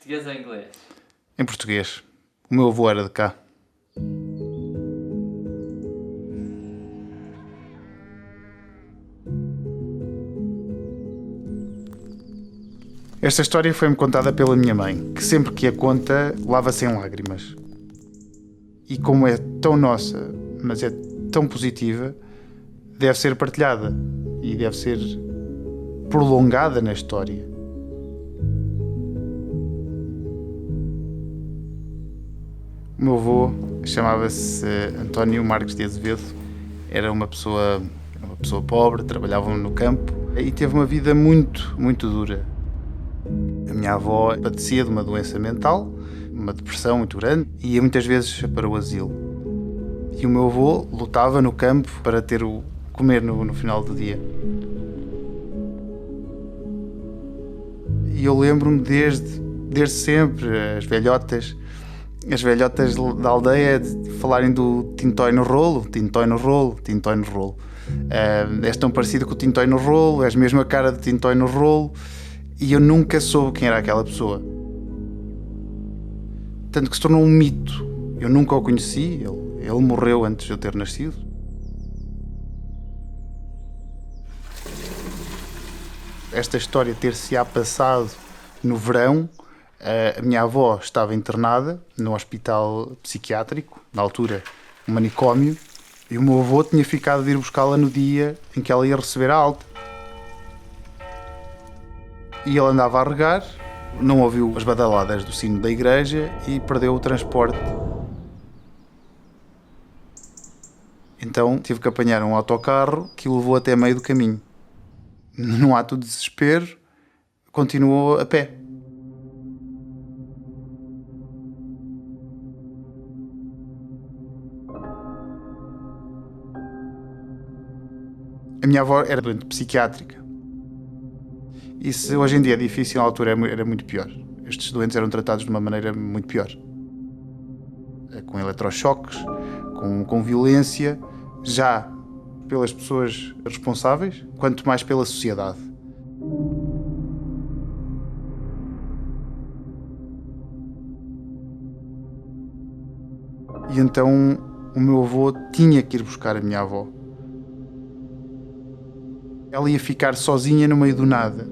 português ou inglês? Em português. O meu avô era de cá. Esta história foi-me contada pela minha mãe, que sempre que a conta, lava-se em lágrimas. E como é tão nossa, mas é tão positiva, deve ser partilhada e deve ser prolongada na história. O meu avô chamava-se António Marques de Azevedo, era uma pessoa pobre, trabalhava no campo e teve uma vida muito, muito dura. A minha avó padecia de uma doença mental, uma depressão muito grande, e ia muitas vezes para o asilo. E o meu avô lutava no campo para ter o comer no final do dia. E eu lembro-me desde sempre, as velhotas da aldeia de falarem do tintói no rolo, tintói no rolo, tintói no rolo. És tão parecido com o tintói no rolo, és mesmo a cara de tintói no rolo. E eu nunca soube quem era aquela pessoa. Tanto que se tornou um mito. Eu nunca o conheci, ele morreu antes de eu ter nascido. Esta história ter-se-á passado no verão. A minha avó estava internada no hospital psiquiátrico, na altura um manicômio, e o meu avô tinha ficado de ir buscá-la no dia em que ela ia receber a alta. E ele andava a regar, não ouviu as badaladas do sino da igreja e perdeu o transporte. Então tive que apanhar um autocarro que o levou até meio do caminho. Num ato de desespero, continuou a pé. A minha avó era doente psiquiátrica. E se hoje em dia é difícil, na altura era muito pior. Estes doentes eram tratados de uma maneira muito pior. Com eletrochoques, com violência, já pelas pessoas responsáveis, quanto mais pela sociedade. E então o meu avô tinha que ir buscar a minha avó. Ela ia ficar sozinha no meio do nada.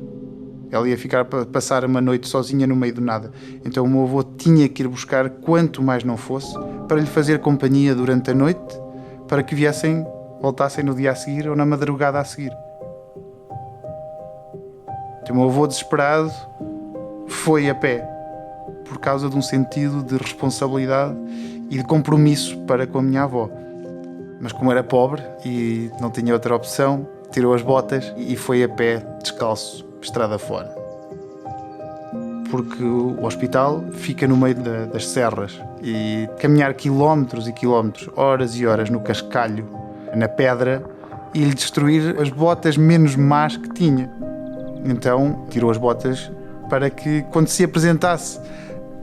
Ela ia ficar para passar uma noite sozinha no meio do nada. Então o meu avô tinha que ir buscar quanto mais não fosse para lhe fazer companhia durante a noite, para que voltassem no dia a seguir ou na madrugada a seguir. Então o meu avô, desesperado, foi a pé por causa de um sentido de responsabilidade e de compromisso para com a minha avó. Mas como era pobre e não tinha outra opção, tirou as botas e foi a pé, descalço, estrada fora. Porque o hospital fica no meio das serras e caminhar quilómetros e quilómetros, horas e horas no cascalho, na pedra, e lhe destruir as botas menos más que tinha. Então tirou as botas para que, quando se apresentasse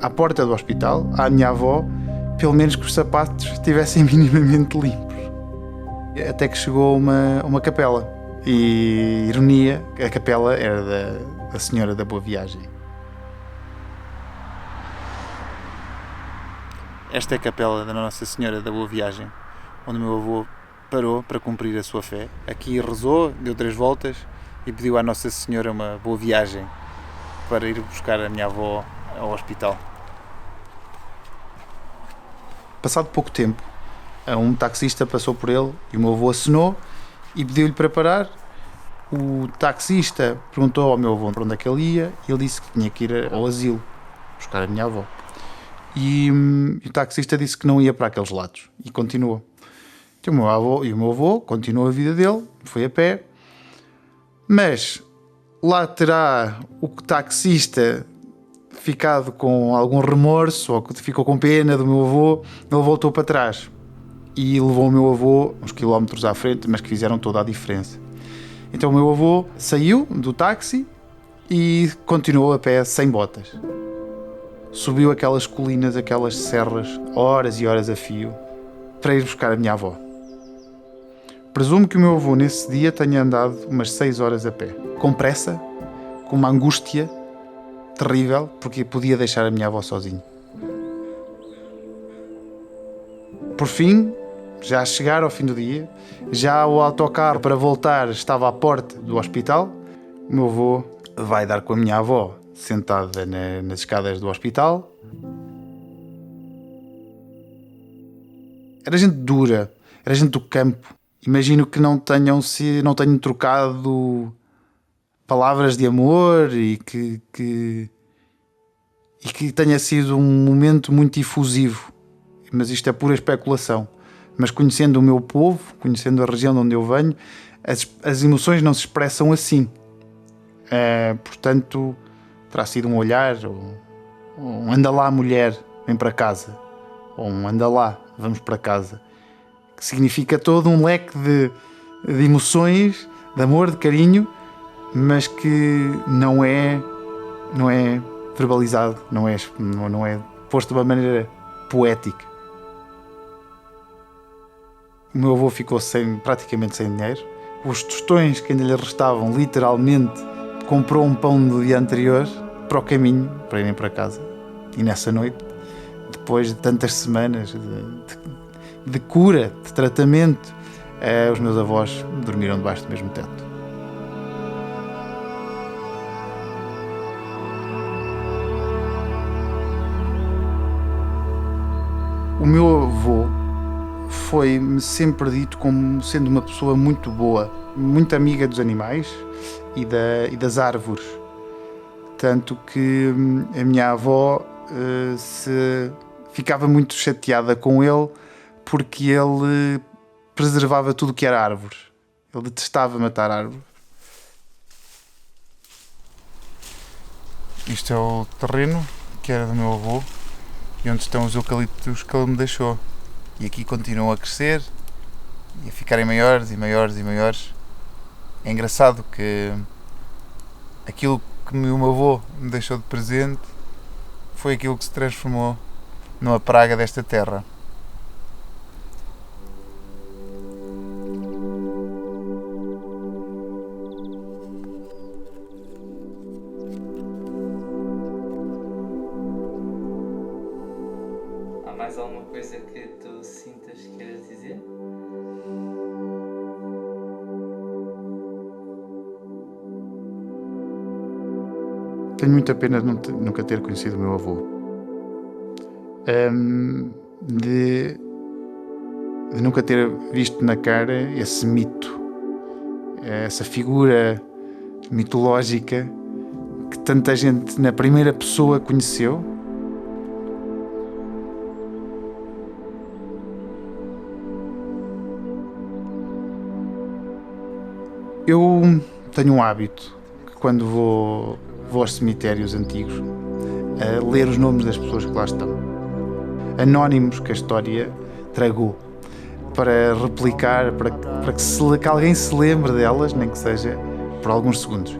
à porta do hospital, à minha avó, pelo menos que os sapatos estivessem minimamente limpos. Até que chegou uma capela. E, ironia, a capela era da Senhora da Boa Viagem. Esta é a capela da Nossa Senhora da Boa Viagem, onde o meu avô parou para cumprir a sua fé. Aqui rezou, deu 3 voltas e pediu à Nossa Senhora uma boa viagem para ir buscar a minha avó ao hospital. Passado pouco tempo, um taxista passou por ele e o meu avô acenou e pediu-lhe para parar. O taxista perguntou ao meu avô para onde é que ele ia e ele disse que tinha que ir ao asilo buscar a minha avó. E o taxista disse que não ia para aqueles lados e continuou. Então, o meu avô continuou a vida dele, foi a pé, mas lá terá o taxista ficado com algum remorso ou que ficou com pena do meu avô. Ele voltou para trás e levou o meu avô uns quilómetros à frente, mas que fizeram toda a diferença. Então o meu avô saiu do táxi e continuou a pé sem botas. Subiu aquelas colinas, aquelas serras, horas e horas a fio, para ir buscar a minha avó. Presumo que o meu avô nesse dia tenha andado umas 6 horas a pé, com pressa, com uma angústia terrível, porque podia deixar a minha avó sozinha. Por fim, já a chegar ao fim do dia, já o autocarro para voltar estava à porta do hospital. O meu avô vai dar com a minha avó sentada nas escadas do hospital. Era gente dura, era gente do campo. Imagino que não tenham trocado palavras de amor e que tenha sido um momento muito efusivo. Mas isto é pura especulação. Mas conhecendo o meu povo, conhecendo a região de onde eu venho, as emoções não se expressam assim. Portanto, terá sido um olhar, ou um anda lá mulher, vem para casa, ou um anda lá, vamos para casa, que significa todo um leque de emoções, de amor, de carinho, mas que não é verbalizado, não é posto de uma maneira poética. O meu avô ficou praticamente sem dinheiro. Os tostões que ainda lhe restavam, literalmente, comprou um pão do dia anterior para o caminho, para irem para casa. E nessa noite, depois de tantas semanas de cura, de tratamento, os meus avós dormiram debaixo do mesmo teto. O meu avô foi-me sempre dito como sendo uma pessoa muito boa, muito amiga dos animais e das árvores. Tanto que a minha avó ficava muito chateada com ele porque ele preservava tudo o que era árvore. Ele detestava matar árvores. Isto é o terreno que era do meu avô e onde estão os eucaliptos que ele me deixou. E aqui continuam a crescer e a ficarem maiores e maiores e maiores. É engraçado que aquilo que o meu avô me deixou de presente foi aquilo que se transformou numa praga desta terra. Há mais alguma coisa que tu sintas que queiras dizer? Tenho muita pena de nunca ter conhecido o meu avô. De nunca ter visto na cara esse mito, essa figura mitológica que tanta gente na primeira pessoa conheceu. Eu tenho um hábito que quando vou aos cemitérios antigos a ler os nomes das pessoas que lá estão, anónimos que a história tragou, para replicar, para que alguém se lembre delas, nem que seja por alguns segundos.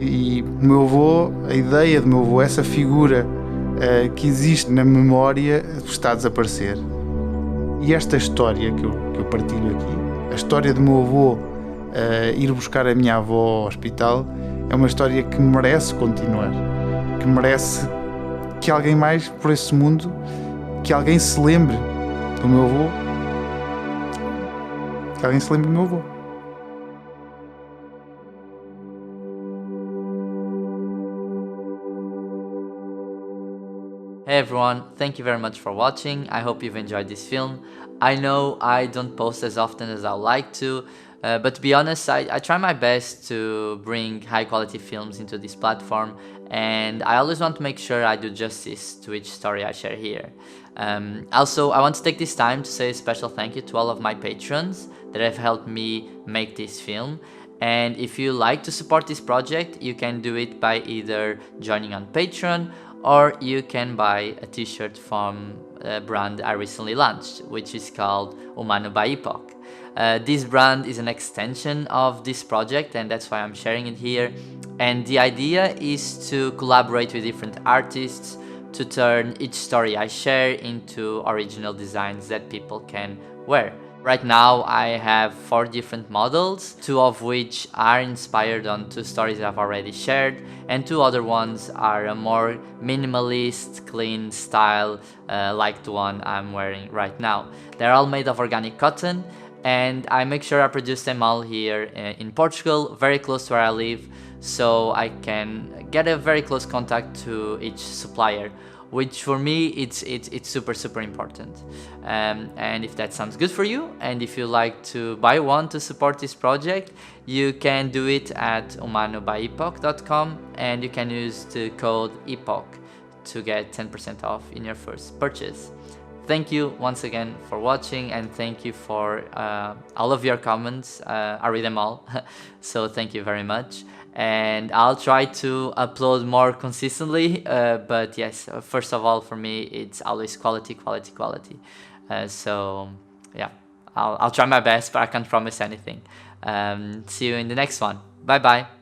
E o meu avô, a ideia do meu avô, essa figura que existe na memória, está a desaparecer. E esta história que eu partilho aqui, a história do meu avô ir buscar a minha avó ao hospital, é uma história que merece continuar, que merece que alguém mais por esse mundo, que alguém se lembre do meu avô, que alguém se lembre do meu avô. Hey everyone, thank you very much for watching. I hope you've enjoyed this film. I know I don't post as often as I would like to, but to be honest, I try my best to bring high quality films into this platform, and I always want to make sure I do justice to each story I share here. Also, I want to take this time to say a special thank you to all of my patrons that have helped me make this film. And if you like to support this project, you can do it by either joining on Patreon, or you can buy a t-shirt from a brand I recently launched, which is called Humano by Epoch. This brand is an extension of this project, and that's why I'm sharing it here. And the idea is to collaborate with different artists to turn each story I share into original designs that people can wear. Right now I have 4 different models, 2 of which are inspired on 2 stories I've already shared, and 2 other ones are a more minimalist, clean style, like the one I'm wearing right now. They're all made of organic cotton, and I make sure I produce them all here in Portugal, very close to where I live, so I can get a very close contact to each supplier, which for me it's super important. And if that sounds good for you, and if you like to buy one to support this project, you can do it at humanobyepoch.com, and you can use the code EPOCH to get 10% off in your first purchase. Thank you once again for watching, and thank you for all of your comments. I read them all, so thank you very much. And I'll try to upload more consistently, but yes, first of all, for me, it's always quality. So yeah, I'll try my best, but I can't promise anything. See you in the next one. Bye bye.